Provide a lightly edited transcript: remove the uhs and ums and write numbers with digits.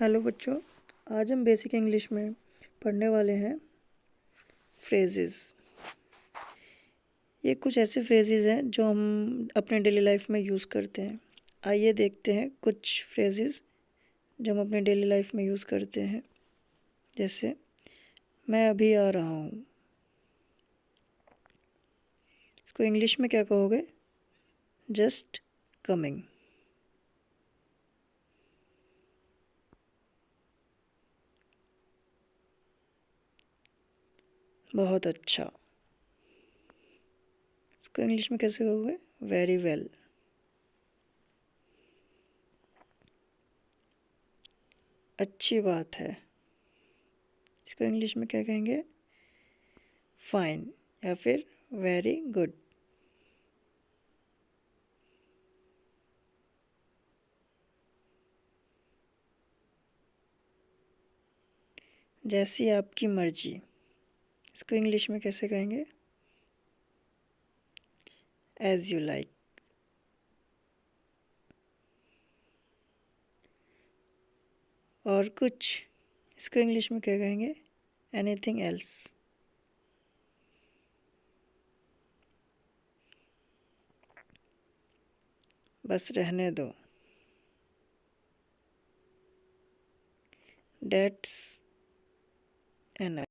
Hello बच्चों, आज हम बेसिक इंग्लिश में पढ़ने वाले हैं फ्रेजेस। ये कुछ ऐसे फ्रेजेस हैं जो हम अपने डेली लाइफ में यूज़ करते हैं। आइए देखते हैं कुछ फ्रेजेस जो हम अपने डेली लाइफ में यूज़ करते हैं। जैसे मैं अभी आ रहा हूँ, इसको इंग्लिश में क्या कहोगे? Just coming. बहुत अच्छा, इसको इंग्लिश में कैसे कहोगे? Very well. अच्छी बात है, इसको इंग्लिश में क्या कहेंगे? फाइन या फिर वेरी गुड। जैसी आपकी मर्जी, इसको इंग्लिश में कैसे कहेंगे? As you like. और कुछ, इसको इंग्लिश में क्या कहेंगे? Anything else. बस रहने दो। Dates N